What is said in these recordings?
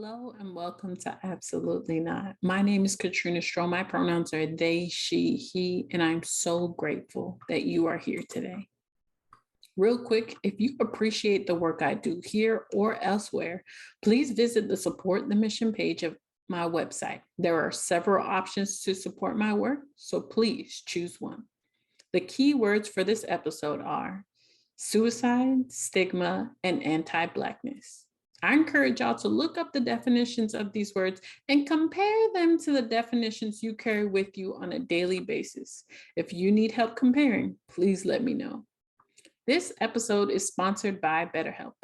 Hello and welcome to Absolutely Not. My name is Katrina Stroh. My pronouns are they, she, he, and I'm so grateful that you are here today. Real quick, if you appreciate the work I do here or elsewhere, please visit the Support the Mission page of my website. There are several options to support my work, so please choose one. The key words for this episode are suicide, stigma, and anti-Blackness. I encourage y'all to look up the definitions of these words and compare them to the definitions you carry with you on a daily basis. If you need help comparing, please let me know. This episode is sponsored by BetterHelp.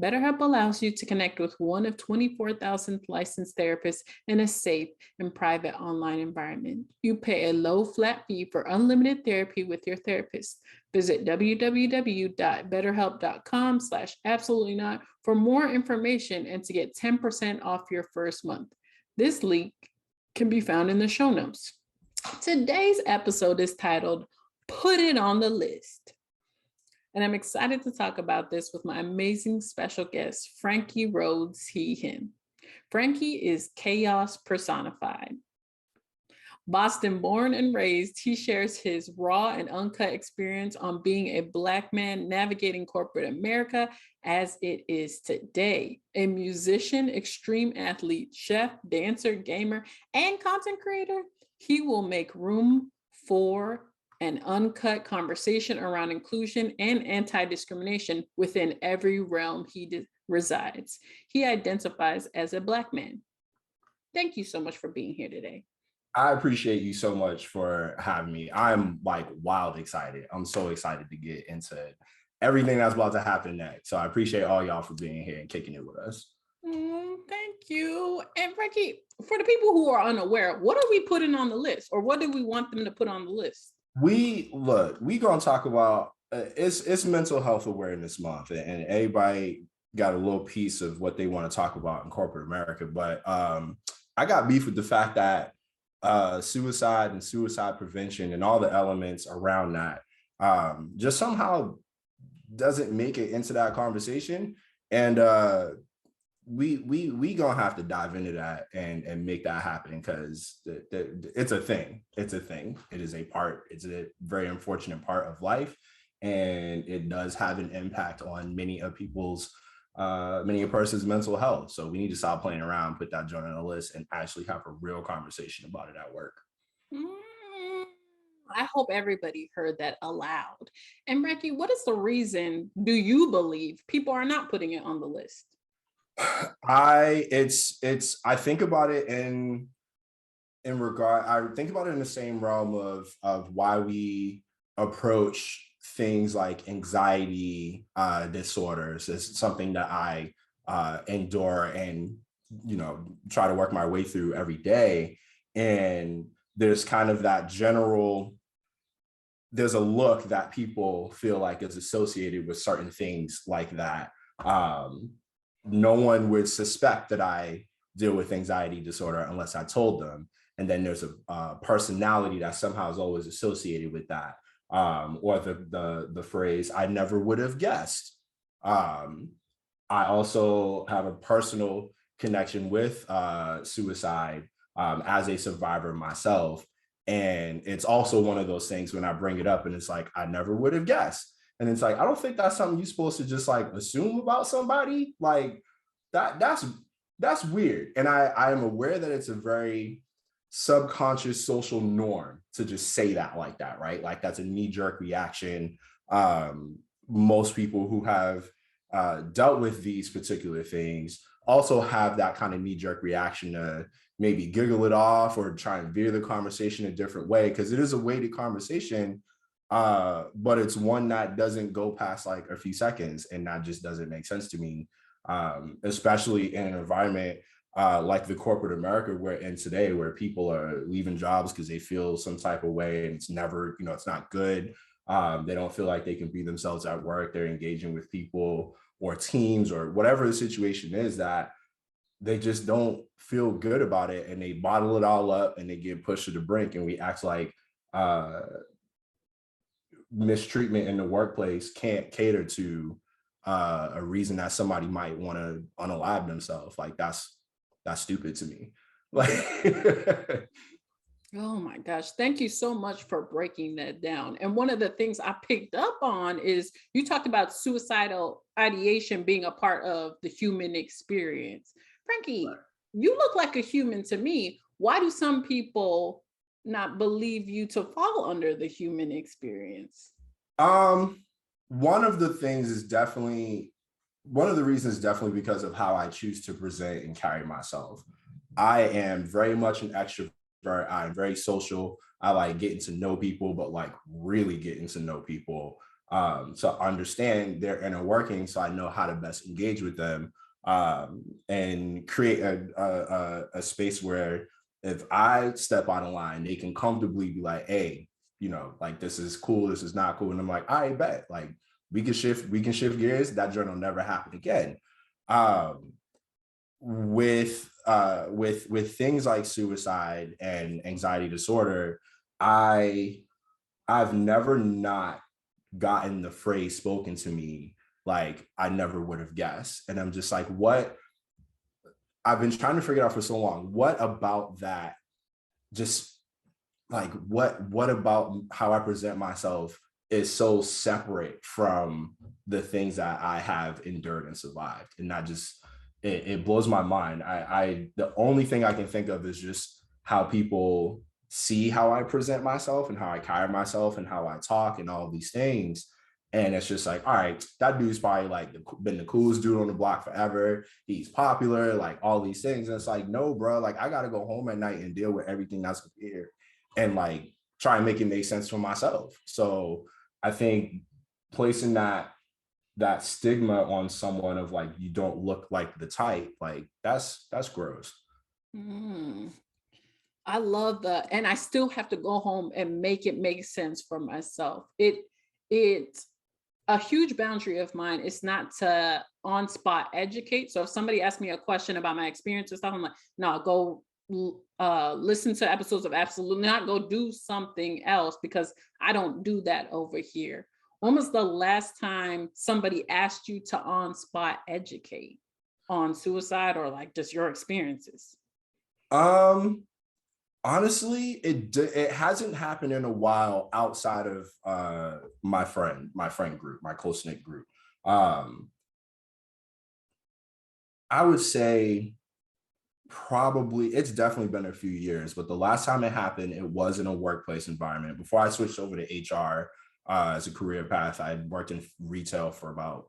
BetterHelp allows you to connect with one of 24,000 licensed therapists in a safe and private online environment. You pay a low flat fee for unlimited therapy with your therapist. Visit www.betterhelp.com/absolutelynot for more information and to get 10% off your first month. This link can be found in the show notes. Today's episode is titled, Put It on the List. And I'm excited to talk about this with my amazing special guest, Franky Rhodes, he, him. Franky is chaos personified. Boston born and raised, he shares his raw and uncut experience on being a Black man navigating corporate America as it is today. A musician, extreme athlete, chef, dancer, gamer, and content creator, he will make room for an uncut conversation around inclusion and anti-discrimination within every realm he resides. He identifies as a Black man. Thank you so much for being here today. I appreciate you so much for having me. I'm like wild excited. I'm so excited to get into everything that's about to happen next. So I appreciate all y'all for being here and kicking it with us. Thank you. And Franky, for the people who are unaware, what are we putting on the list, or what do we want them to put on the list? We gonna talk about it's Mental Health Awareness Month, and everybody got a little piece of what they want to talk about in corporate America. But I got beef with the fact that suicide and suicide prevention and all the elements around that just somehow doesn't make it into that conversation. And we gonna have to dive into that and make that happen, because it's a thing. It's a very unfortunate part of life, and it does have an impact on many a person's mental health. So we need to stop playing around, put that joint on the list, and actually have a real conversation about it at work. I hope everybody heard that aloud. And Franky, what is the reason, do you believe, people are not putting it on the list? I think about it in the same realm of why we approach things like anxiety disorders as something that I endure and try to work my way through every day. And there's kind of that there's a look that people feel like is associated with certain things like that. No one would suspect that I deal with anxiety disorder unless I told them. And then there's a personality that somehow is always associated with that. Or the phrase, I never would have guessed. I also have a personal connection with suicide as a survivor myself. And it's also one of those things when I bring it up and it's like, I never would have guessed. And it's like, I don't think that's something you're supposed to just like assume about somebody. Like that's weird. And I am aware that it's a very subconscious social norm to just say that like that, right? Like that's a knee-jerk reaction. Most people who have dealt with these particular things also have that kind of knee-jerk reaction to maybe giggle it off or try and veer the conversation a different way, because it is a weighted conversation. But it's one that doesn't go past like a few seconds, and that just doesn't make sense to me, especially in an environment like the corporate America we're in today, where people are leaving jobs because they feel some type of way and it's never, it's not good. They don't feel like they can be themselves at work. They're engaging with people or teams or whatever the situation is, that they just don't feel good about it, and they bottle it all up and they get pushed to the brink, and we act like mistreatment in the workplace can't cater to a reason that somebody might want to unalive themselves. Like that's that's stupid to me. Like, Oh my gosh. Thank you so much for breaking that down. And one of the things I picked up on is you talked about suicidal ideation being a part of the human experience. Frankie, you look like a human to me. Why do some people not believe you to fall under the human experience? um, one of the things is definitely one of the reasons is definitely because of how I choose to present and carry myself. I am very much an extrovert. I'm very social. I like getting to know people, but like really getting to know people, to understand their inner working, so I know how to best engage with them, and create a space where if I step on a line, they can comfortably be like, "Hey, like this is cool, this is not cool," and I'm like, "I bet, like we can shift gears. That journey will never happen again." Um, with things like suicide and anxiety disorder, I I've never not gotten the phrase spoken to me like I never would have guessed. And I'm just like, what? I've been trying to figure out for so long. What about that? Just like what about how I present myself is so separate from the things that I have endured and survived. And not just it blows my mind. I the only thing I can think of is just how people see how I present myself and how I carry myself and how I talk and all these things. And it's just like, all right, that dude's probably like been the coolest dude on the block forever. He's popular, like all these things. And it's like, no, bro, like I gotta go home at night and deal with everything that's here and like try and make it make sense for myself. So I think placing that stigma on someone of like you don't look like the type, like that's gross. Mm, I love that. And I still have to go home and make it make sense for myself. It's a huge boundary of mine is not to on spot educate. So if somebody asks me a question about my experience or stuff, I'm like, no, go listen to episodes of Absolutely Not, go do something else because I don't do that over here. When was the last time somebody asked you to on spot educate on suicide or like just your experiences? Um, Honestly, it hasn't happened in a while outside of my friend group, my close knit group. Um, I would say probably it's definitely been a few years, but the last time it happened, it was in a workplace environment. Before I switched over to HR as a career path, I had worked in retail for about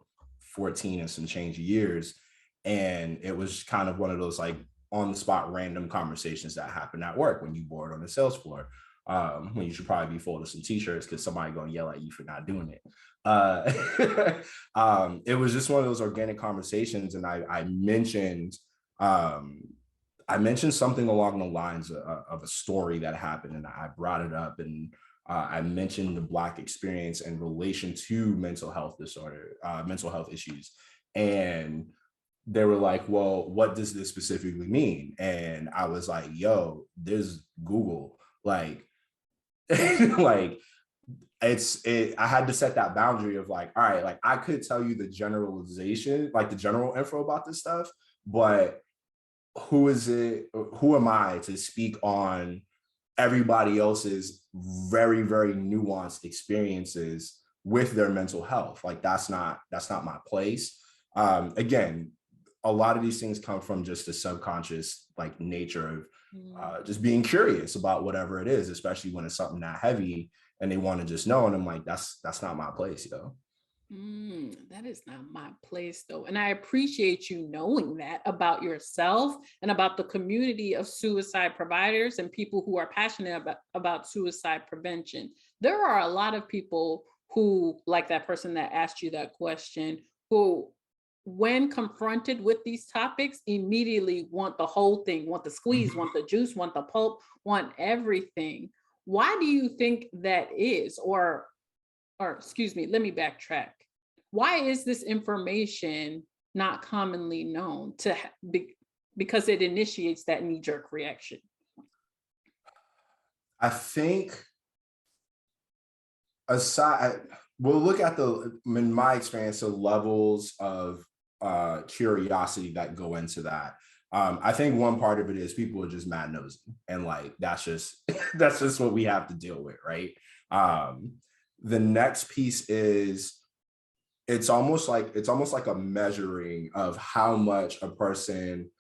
14 and some change years. And it was kind of one of those like on the spot random conversations that happen at work when you board on the sales floor. When you should probably be folding some t-shirts because somebody gonna yell at you for not doing it. It was just one of those organic conversations, and um, I mentioned something along the lines of a story that happened, and I brought it up, and I mentioned the Black experience in relation to mental health issues, and they were like, "Well, what does this specifically mean?" And I was like, "Yo, there's Google, like, like." I had to set that boundary of like, all right, like I could tell you the generalization, like the general info about this stuff, but who am I to speak on everybody else's very very nuanced experiences with their mental health? Like that's not my place. Again, a lot of these things come from just the subconscious like nature of Mm. just being curious about whatever it is, especially when it's something that heavy and they want to just know. And I'm like, that's not my place, That is not my place, though. And I appreciate you knowing that about yourself and about the community of suicide providers and people who are passionate about suicide prevention. There are a lot of people who, like that person that asked you that question, who, when confronted with these topics, immediately want the whole thing, want the squeeze, want the juice, want the pulp, want everything. Why do you think that is? Or excuse me, let me backtrack. Why is this information not commonly known because it initiates that knee jerk reaction? I think aside we'll look at in my experience, the levels of curiosity that go into that. I think one part of it is people are just mad nosy, and like that's just that's just what we have to deal with, right? The next piece is it's almost like a measuring of how much a person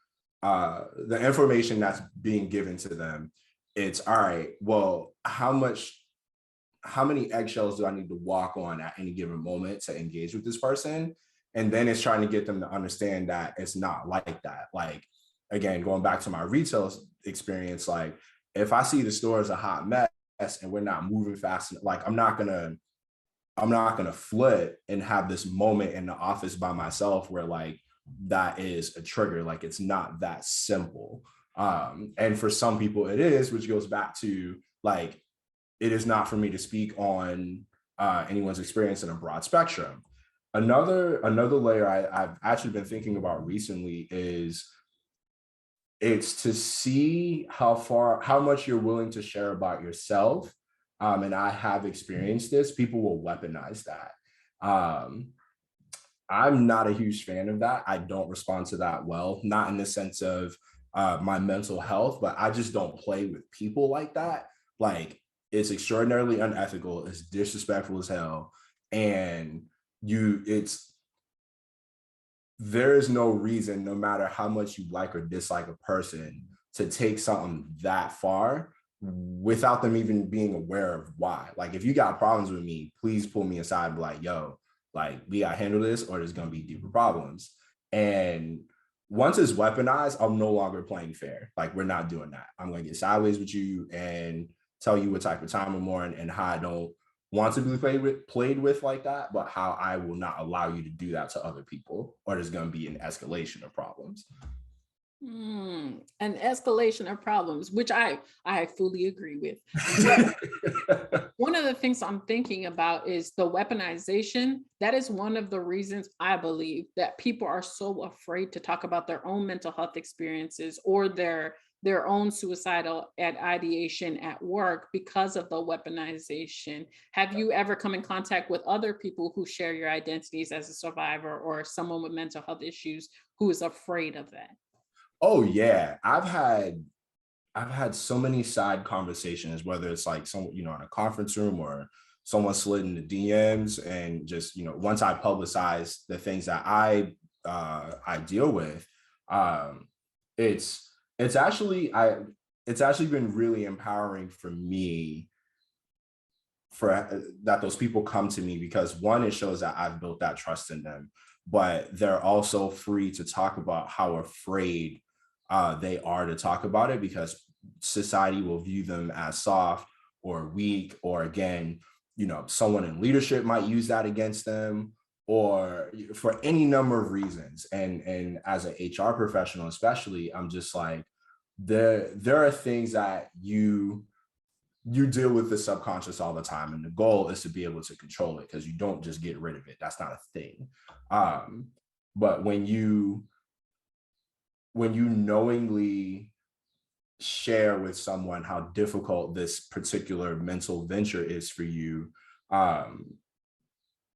the information that's being given to them. It's all right, well, how many eggshells do I need to walk on at any given moment to engage with this person? And then it's trying to get them to understand that it's not like that. Like, again, going back to my retail experience, like if I see the store is a hot mess and we're not moving fast, like I'm not gonna flip and have this moment in the office by myself where like that is a trigger. Like it's not that simple. And for some people it is, which goes back to like it is not for me to speak on anyone's experience in a broad spectrum. Another layer I've actually been thinking about recently is it's to see how much you're willing to share about yourself. And I have experienced this. People will weaponize that. Um, I'm not a huge fan of that. I don't respond to that well, not in the sense of my mental health, but I just don't play with people like that. Like it's extraordinarily unethical. It's disrespectful as hell. And it's there is no reason, no matter how much you like or dislike a person, to take something that far without them even being aware of why. Like, if you got problems with me, please pull me aside and be like, yo, like, we got to handle this or there's going to be deeper problems. And once it's weaponized, I'm no longer playing fair. Like, we're not doing that. I'm going to get sideways with you and tell you what type of time I'm on and how I don't want to be played with like that, but how I will not allow you to do that to other people, or there's going to be an escalation of problems. An escalation of problems, which I fully agree with. One of the things I'm thinking about is the weaponization. That is one of the reasons I believe that people are so afraid to talk about their own mental health experiences or their own suicidal ideation at work because of the weaponization. Have you ever come in contact with other people who share your identities as a survivor or someone with mental health issues who is afraid of that? Oh yeah, I've had so many side conversations, whether it's like some, in a conference room or someone slid in the DMs, and just, once I publicize the things that I deal with, um, it's it's actually been really empowering for me for that those people come to me, because one, it shows that I've built that trust in them, but they're also free to talk about how afraid they are to talk about it, because society will view them as soft or weak, or again, someone in leadership might use that against them, or for any number of reasons. And as an HR professional, especially, I'm just like, there are things that you deal with the subconscious all the time, and the goal is to be able to control it, because you don't just get rid of it. That's not a thing. But when you knowingly share with someone how difficult this particular mental venture is for you, um,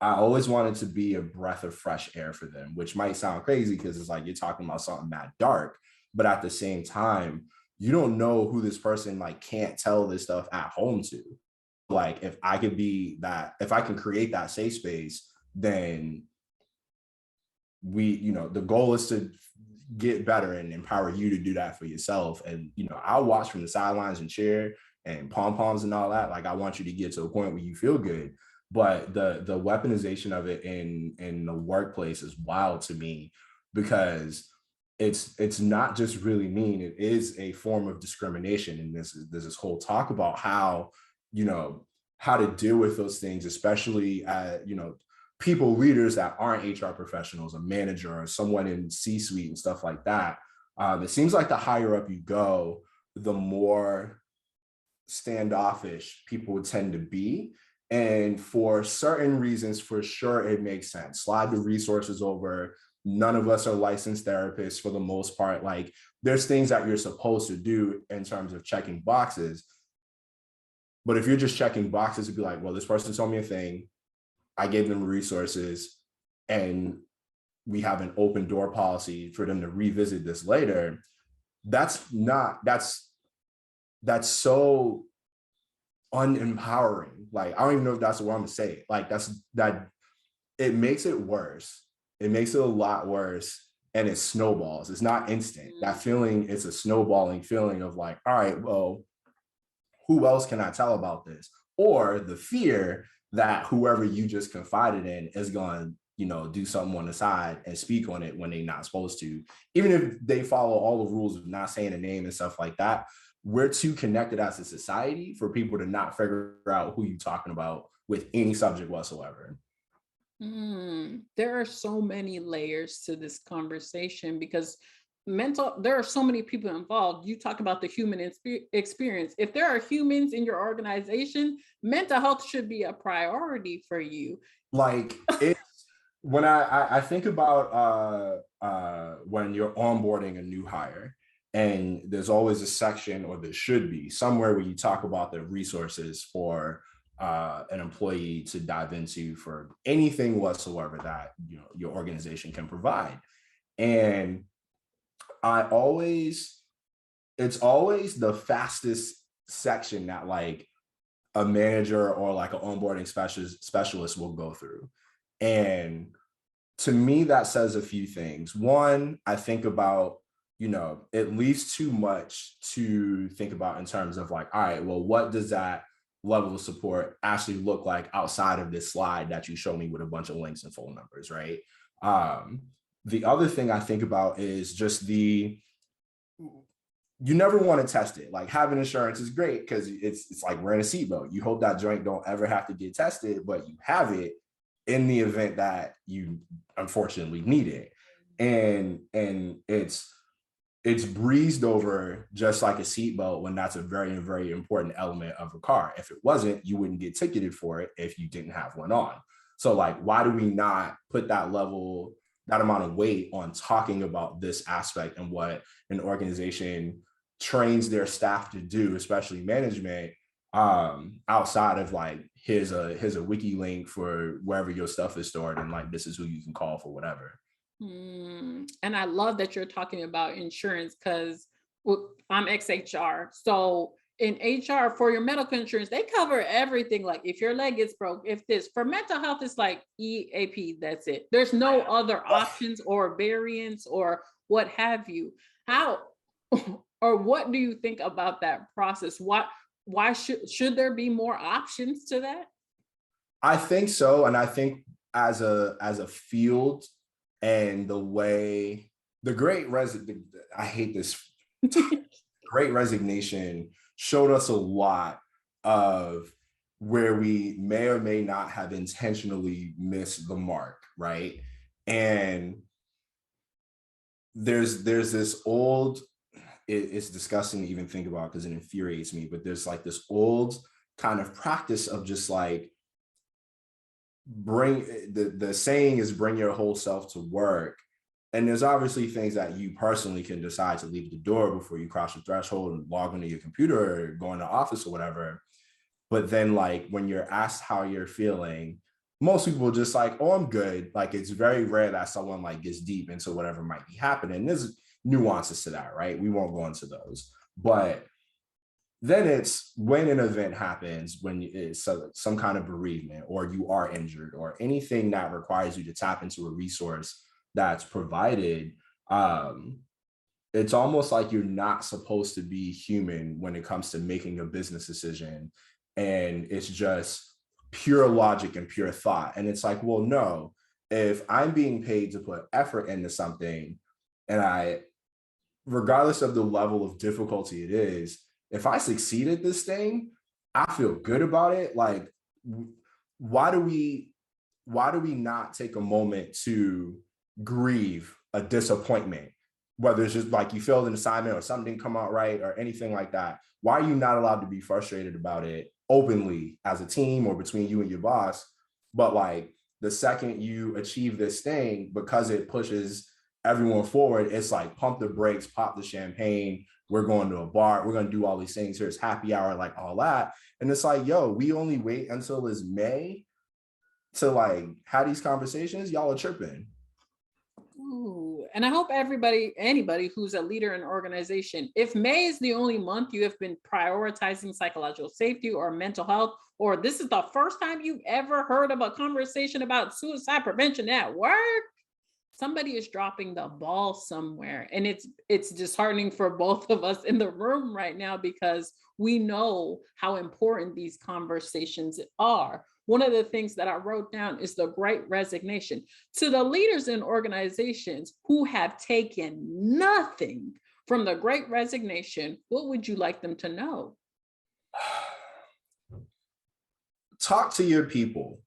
I always wanted to be a breath of fresh air for them, which might sound crazy because it's like you're talking about something that dark, but at the same time, you don't know who this person like can't tell this stuff at home to. Like, if I can create that safe space, then the goal is to get better and empower you to do that for yourself. And I'll watch from the sidelines and cheer and pom poms and all that. Like, I want you to get to a point where you feel good. But the weaponization of it in the workplace is wild to me, because it's not just really mean, it is a form of discrimination. And there's this whole talk about how how to deal with those things, especially people, leaders that aren't HR professionals, a manager or someone in C-suite and stuff like that. It seems like the higher up you go, the more standoffish people would tend to be. And for certain reasons, for sure, it makes sense. Slide the resources over. None of us are licensed therapists for the most part. Like, there's things that you're supposed to do in terms of checking boxes. But if you're just checking boxes to be like, well, this person told me a thing, I gave them resources, and we have an open door policy for them to revisit this later. That's so unempowering. Like, I don't even know if that's the word I'm gonna say. Like, that it makes it worse. It makes it a lot worse, and it snowballs. It's not instant. That feeling is a snowballing feeling of like, all right, well, who else can I tell about this? Or the fear that whoever you just confided in is going to, do something on the side and speak on it when they're not supposed to, even if they follow all the rules of not saying a name and stuff like that. We're too connected as a society for people to not figure out who you're talking about with any subject whatsoever. There are so many layers to this conversation because there are so many people involved. You talk about the human experience. If there are humans in your organization, mental health should be a priority for you. Like, it's when I think about when you're onboarding a new hire, and there's always a section, or there should be somewhere, where you talk about the resources for an employee to dive into for anything whatsoever that your organization can provide. And it's always the fastest section that like a manager or like an onboarding specialist will go through. And to me, that says a few things. One, I think about, it leaves too much to think about in terms of like, all right, well, what does that level of support actually look like outside of this slide that you show me with a bunch of links and phone numbers, right? The other thing I think about is just you never want to test it. Like, having insurance is great because it's like wearing a seatbelt. You hope that joint don't ever have to get tested, but you have it in the event that you unfortunately need it. And it's breezed over just like a seatbelt when that's a very, very important element of a car. If it wasn't, you wouldn't get ticketed for it if you didn't have one on. So like, why do we not put that amount of weight on talking about this aspect and what an organization trains their staff to do, especially management, outside of like, here's a wiki link for wherever your stuff is stored, and like, this is who you can call for whatever. And I love that you're talking about insurance, because I'm ex-HR. So in HR, for your medical insurance, they cover everything. Like, if your leg gets broke, if this, for mental health, it's like EAP, that's it. There's no other options or variants or what have you. How or what do you think about that process? Why should there be more options to that? I think so. And I think as a field, and the way I hate this Great Resignation showed us a lot of where we may or may not have intentionally missed the mark, right? And there's this old, it's disgusting to even think about because it infuriates me, but there's like this old kind of practice of just like, the saying is bring your whole self to work. And there's obviously things that you personally can decide to leave at the door before you cross the threshold and log into your computer or go into office or whatever. But then like, when you're asked how you're feeling, most people just like, oh, I'm good. Like, it's very rare that someone like gets deep into whatever might be happening. There's nuances to that, right? We won't go into those. But then it's when an event happens, when it's some kind of bereavement, or you are injured, or anything that requires you to tap into a resource that's provided, it's almost like you're not supposed to be human when it comes to making a business decision. And it's just pure logic and pure thought. And it's like, well, no, if I'm being paid to put effort into something, and regardless of the level of difficulty it is, if I succeed at this thing, I feel good about it. Like, why do we not take a moment to grieve a disappointment, whether it's just like you failed an assignment or something didn't come out right or anything like that? Why are you not allowed to be frustrated about it openly as a team or between you and your boss? But like, the second you achieve this thing, because it pushes everyone forward, it's like, pump the brakes, pop the champagne, we're going to a bar, we're going to do all these things, here's happy hour, like all that. And it's like, yo, we only wait until it's May to like have these conversations. Y'all are tripping. Ooh, and I hope anybody who's a leader in an organization, if May is the only month you have been prioritizing psychological safety or mental health, or this is the first time you've ever heard of a conversation about suicide prevention at work, somebody is dropping the ball somewhere. And it's disheartening for both of us in the room right now because we know how important these conversations are. One of the things that I wrote down is the Great Resignation. To the leaders in organizations who have taken nothing from the Great Resignation, what would you like them to know? Talk to your people.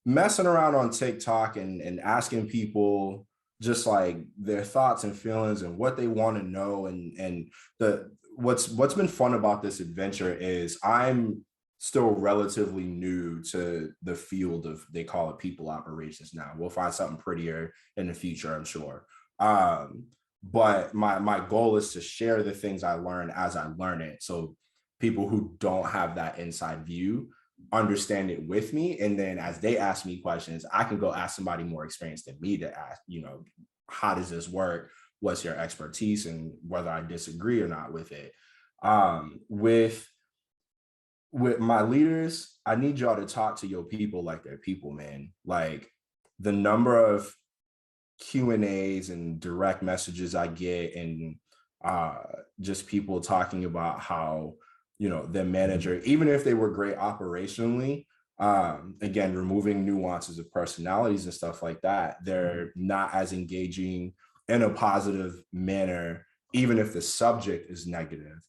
Messing around on TikTok and asking people just like their thoughts and feelings and what they want to know. And what's been fun about this adventure is I'm still relatively new to the field of, they call it people operations now. We'll find something prettier in the future, I'm sure. But my goal is to share the things I learn as I learn it. So people who don't have that inside view understand it with me. And then as they ask me questions, I can go ask somebody more experienced than me to ask, how does this work? What's your expertise, and whether I disagree or not with it. With my leaders, I need y'all to talk to your people like they're people, man. Like the number of Q&As and direct messages I get, and just people talking about how, their manager, even if they were great operationally, again, removing nuances of personalities and stuff like that, they're not as engaging in a positive manner, even if the subject is negative.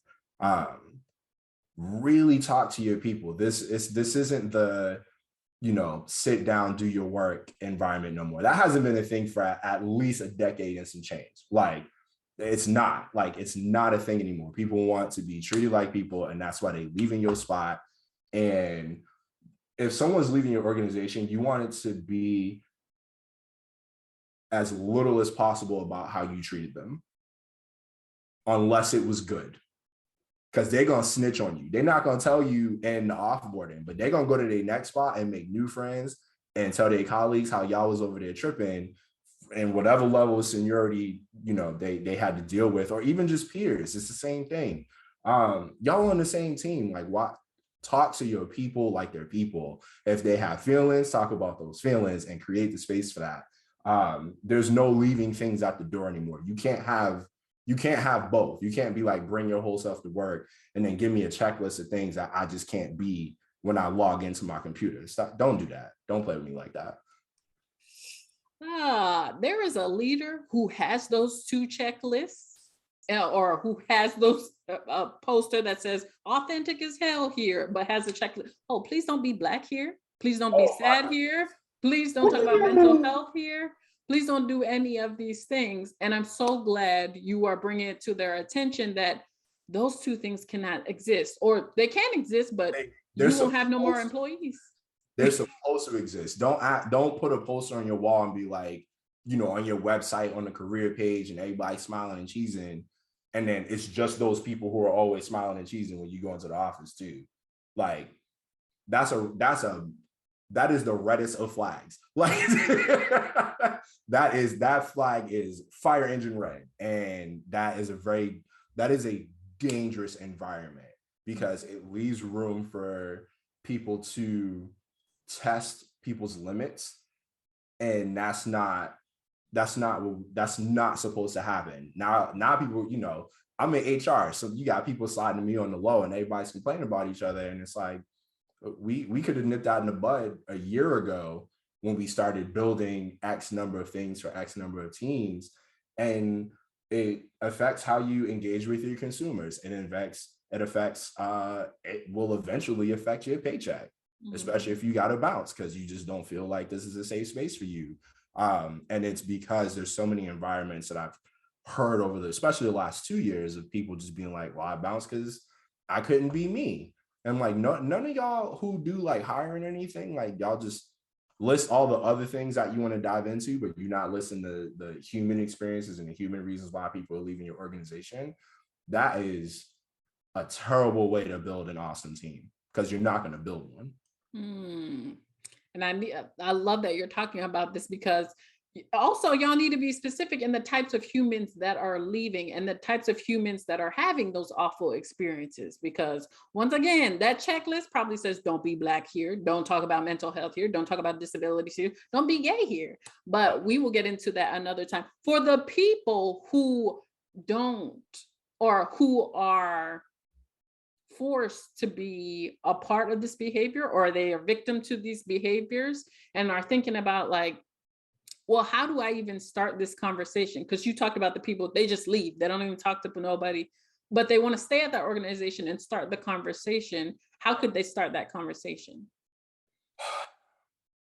Really talk to your people. This isn't the, sit down, do your work environment no more. That hasn't been a thing for at least a decade and some change. Like, it's not a thing anymore. People want to be treated like people, and that's why they leave in your spot. And if someone's leaving your organization, you want it to be as little as possible about how you treated them, unless it was good. Because they're going to snitch on you. They're not going to tell you in the offboarding, but they're going to go to their next spot and make new friends and tell their colleagues how y'all was over there tripping, and whatever level of seniority, they had to deal with, or even just peers. It's the same thing. Y'all on the same team. Like, what? Talk to your people like they're people. If they have feelings, talk about those feelings and create the space for that. There's no leaving things at the door anymore. You can't have both. You can't be like, bring your whole self to work and then give me a checklist of things that I just can't be when I log into my computer. Don't do that. Don't play with me like that. There is a leader who has those two checklists, or who has those poster that says authentic as hell here, but has a checklist. Oh, please don't be Black here. Please don't be sad here. Please don't talk about mental health here. Please don't do any of these things. And I'm so glad you are bringing it to their attention that those two things cannot exist, or they can exist, but you won't have no more employees. They're supposed to exist. Don't put a poster on your wall and be like, on your website, on the career page, and everybody smiling and cheesing. And then it's just those people who are always smiling and cheesing when you go into the office too. Like, that is the reddest of flags. Like, that flag is fire engine red. And that is a dangerous environment, because it leaves room for people to test people's limits, and that's not supposed to happen. Now people, I'm in HR, so you got people sliding to me on the low and everybody's complaining about each other, and it's like, we could have nipped that in the bud a year ago when we started building X number of things for X number of teams. And it affects how you engage with your consumers. It will eventually affect your paycheck, especially if you got to bounce because you just don't feel like this is a safe space for you. And it's because there's so many environments that I've heard over especially the last 2 years, of people just being like, well, I bounced because I couldn't be me. And like, none of y'all who do like hiring or anything, like, y'all just list all the other things that you want to dive into, but you not listen to the human experiences and the human reasons why people are leaving your organization. That is a terrible way to build an awesome team, because you're not going to build one. And I love that you're talking about this, because Also, y'all need to be specific in the types of humans that are leaving and the types of humans that are having those awful experiences. Because once again, that checklist probably says don't be Black here, don't talk about mental health here, don't talk about disabilities here, don't be gay here. But we will get into that another time. For the people who don't, or who are forced to be a part of this behavior, or they are victim to these behaviors and are thinking about like, well, how do I even start this conversation? Because you talked about the people, they just leave. They don't even talk to nobody, but they want to stay at that organization and start the conversation. How could they start that conversation?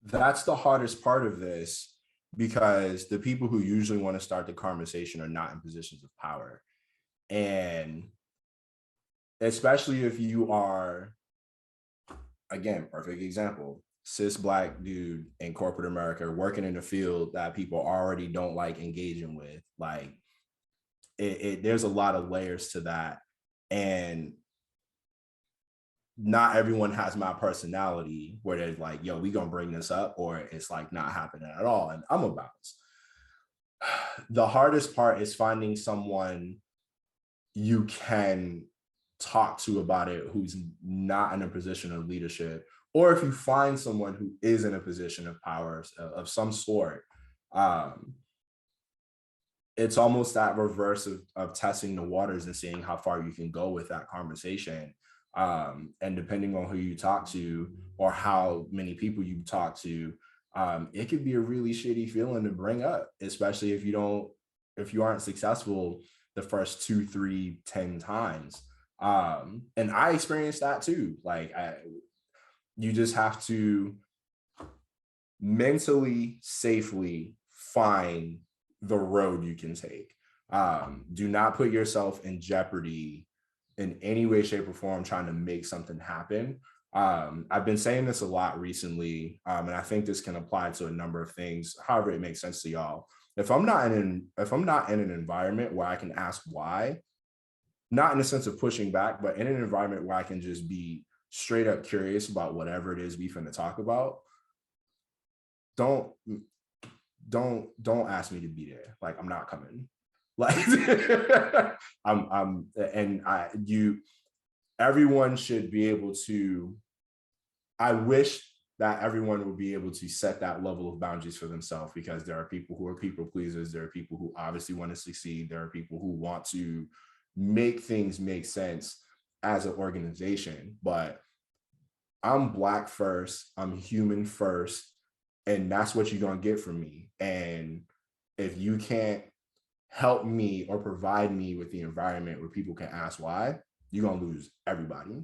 That's the hardest part of this, because the people who usually want to start the conversation are not in positions of power. And especially if you are, again, perfect example, cis Black dude in corporate America working in a field that people already don't like engaging with. Like there's a lot of layers to that. And not everyone has my personality where they're like, yo, we gonna bring this up, or it's like not happening at all. And I'm about the hardest part is finding someone you can talk to about it who's not in a position of leadership, or if you find someone who is in a position of power of some sort, it's almost that reverse of testing the waters and seeing how far you can go with that conversation. And depending on who you talk to or how many people you talk to, it could be a really shitty feeling to bring up, especially if you aren't successful the first 2, 3, 10 times. And I experienced that too. Like you just have to mentally safely find the road you can take. Do not put yourself in jeopardy in any way, shape, or form trying to make something happen. I've been saying this a lot recently, and I think this can apply to a number of things, however it makes sense to y'all. If I'm not in an environment where I can ask why, not in the sense of pushing back, but in an environment where I can just be straight up curious about whatever it is we finna talk about, don't ask me to be there. Like, I'm not coming. Like everyone should be able to, I wish that everyone would be able to set that level of boundaries for themselves, because there are people who are people pleasers. There are people who obviously want to succeed. There are people who want to make things make sense as an organization. But I'm Black first, I'm human first, and that's what you're going to get from me. And if you can't help me or provide me with the environment where people can ask why, you're going to lose everybody.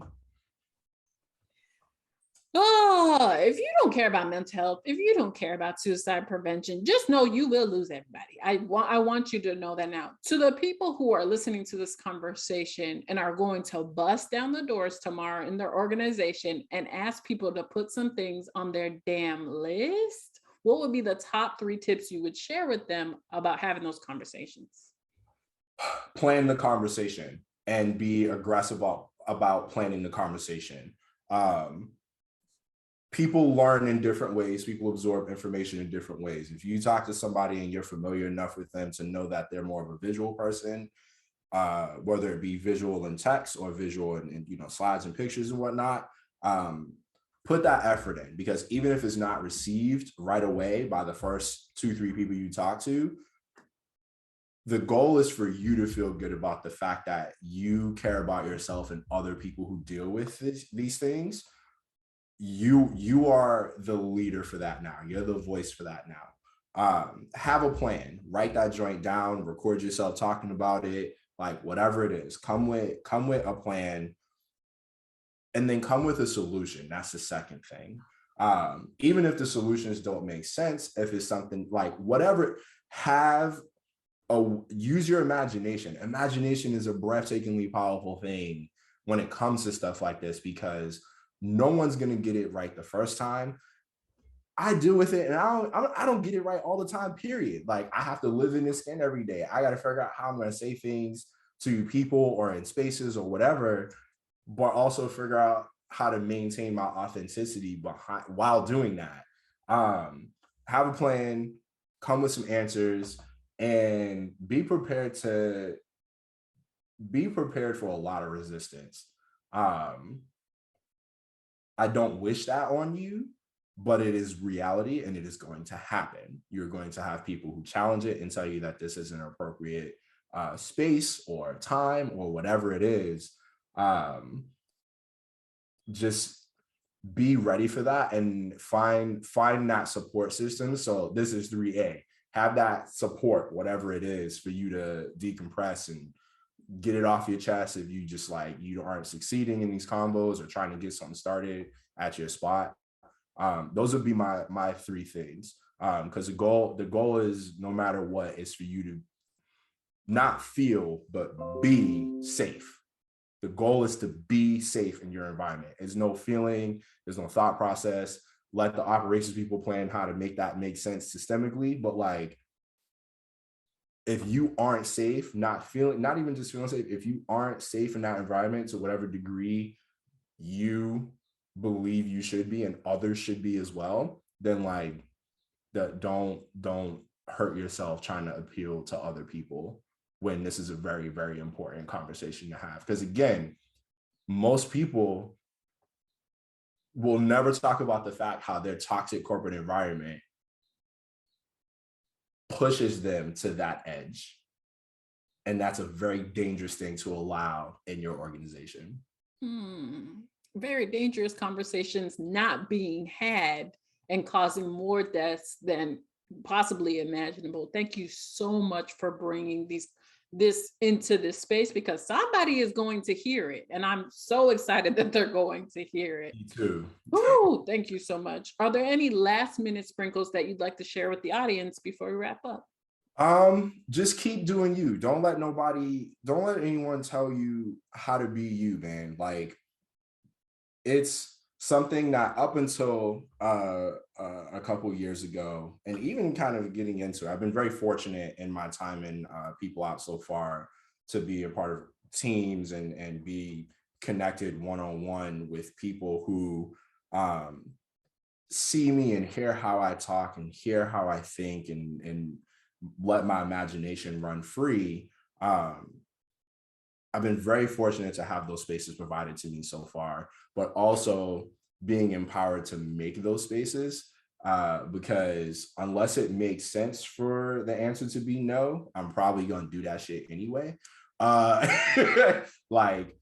Oh, if you don't care about mental health, if you don't care about suicide prevention, just know you will lose everybody. I want you to know that now. To the people who are listening to this conversation and are going to bust down the doors tomorrow in their organization and ask people to put some things on their damn list, what would be the top 3 tips you would share with them about having those conversations? Plan the conversation and be aggressive about planning the conversation. People learn in different ways. People absorb information in different ways. If you talk to somebody and you're familiar enough with them to know that they're more of a visual person, whether it be visual in text or visual in slides and pictures and whatnot, put that effort in, because even if it's not received right away by the first 2, 3 people you talk to, the goal is for you to feel good about the fact that you care about yourself and other people who deal with these things. You are the leader for that now. You're the voice for that now. Have a plan. Write that joint down. Record yourself talking about it. Like, whatever it is, come with a plan, and then come with a solution. That's the second thing. Even if the solutions don't make sense, if it's something like whatever, use your imagination. Imagination is a breathtakingly powerful thing when it comes to stuff like this, because no one's going to get it right the first time. I deal with it, and I don't get it right all the time, period. Like, I have to live in this skin every day. I got to figure out how I'm going to say things to people or in spaces or whatever, but also figure out how to maintain my authenticity while doing that. Have a plan, come with some answers, and be prepared for a lot of resistance. I don't wish that on you, but it is reality and it is going to happen. You're going to have people who challenge it and tell you that this is an appropriate space or time or whatever it is. Just be ready for that and find that support system. So this is 3A. Have that support, whatever it is, for you to decompress and get it off your chest if you just like you aren't succeeding in these combos or trying to get something started at your spot. Those would be my three things. Because the goal is, no matter what, is for you to not feel but be safe. The goal is to be safe in your environment. There's no feeling, there's no thought process. Let the operations people plan how to make that make sense systemically. But like, if you aren't safe, not even just feeling safe, if you aren't safe in that environment to whatever degree you believe you should be and others should be as well, then like don't hurt yourself trying to appeal to other people when this is a very, very important conversation to have. Because again, most people will never talk about the fact how their toxic corporate environment pushes them to that edge. And that's a very dangerous thing to allow in your organization. Very dangerous conversations not being had and causing more deaths than possibly imaginable. Thank you so much for bringing this into this space, because somebody is going to hear it. And I'm so excited that they're going to hear it. Me too. Ooh, thank you so much. Are there any last minute sprinkles that you'd like to share with the audience before we wrap up? Just keep doing you. Don't let anyone tell you how to be you, man. Like, it's something that up until a couple years ago, and even kind of getting into it, I've been very fortunate in my time in People Out so far to be a part of teams and be connected one-on-one with people who see me and hear how I talk and hear how I think and let my imagination run free. I've been very fortunate to have those spaces provided to me so far, but also being empowered to make those spaces, because unless it makes sense for the answer to be no, I'm probably going to do that shit anyway. Like,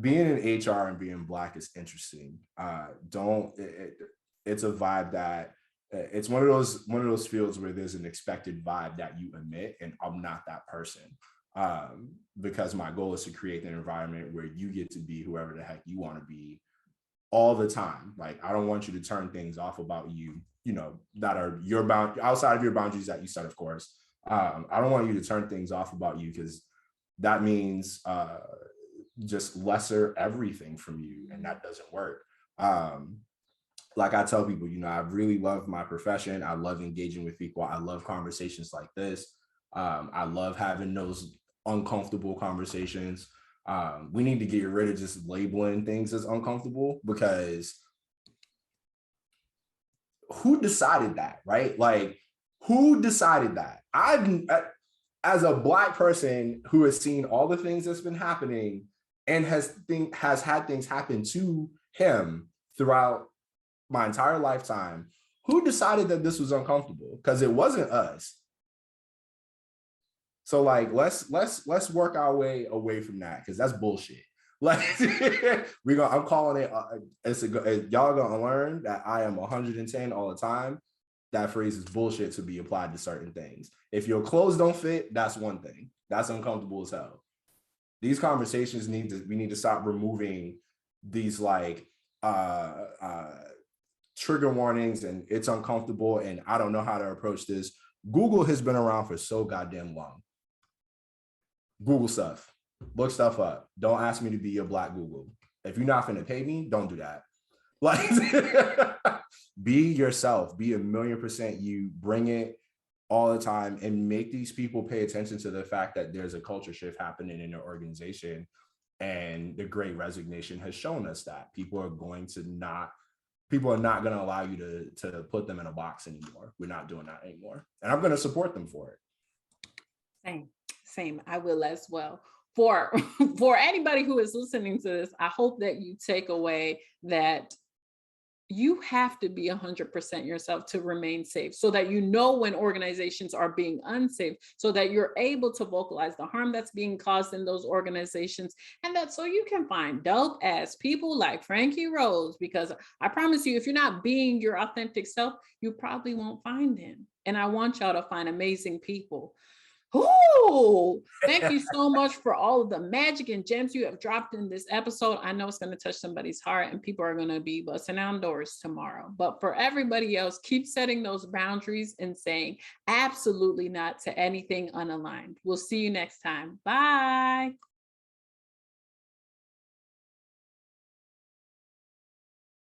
being in HR and being Black is interesting. It's a vibe that it's one of those fields where there's an expected vibe that you emit, and I'm not that person. Because my goal is to create an environment where you get to be whoever the heck you want to be all the time. Like, I don't want you to turn things off about you, that are outside of your boundaries that you set, of course. I don't want you to turn things off about you, because that means just lesser everything from you, and that doesn't work. Like I tell people, I really love my profession. I love engaging with people. I love conversations like this. I love having those uncomfortable conversations. We need to get rid of just labeling things as uncomfortable, because who decided that, right? Like, who decided that? As a Black person who has seen all the things that's been happening and has had things happen to him throughout my entire lifetime, who decided that this was uncomfortable? Because it wasn't us. So like, let's work our way away from that, because that's bullshit. Like, I'm calling it. Y'all gonna learn that I am 110 all the time. That phrase is bullshit to be applied to certain things. If your clothes don't fit, that's one thing. That's uncomfortable as hell. These conversations we need to stop removing these like trigger warnings and it's uncomfortable and I don't know how to approach this. Google has been around for so goddamn long. Google stuff, look stuff up. Don't ask me to be your Black Google. If you're not finna pay me, don't do that. Like, be yourself, be 1,000,000% you, bring it all the time, and make these people pay attention to the fact that there's a culture shift happening in their organization. And the Great Resignation has shown us that people are going to not people are not going to allow you to put them in a box anymore. We're not doing that anymore. And I'm going to support them for it. Same. I will as well. For anybody who is listening to this, I hope that you take away that you have to be 100% yourself to remain safe, so that you know when organizations are being unsafe, so that you're able to vocalize the harm that's being caused in those organizations, and that so you can find dope ass people like Franky Rhodes, because I promise you, if you're not being your authentic self, you probably won't find him. And I want y'all to find amazing people. Oh, thank you so much for all of the magic and gems you have dropped in this episode. I know it's going to touch somebody's heart, and people are going to be busting down doors tomorrow. But for everybody else, keep setting those boundaries and saying absolutely not to anything unaligned. We'll see you next time. Bye.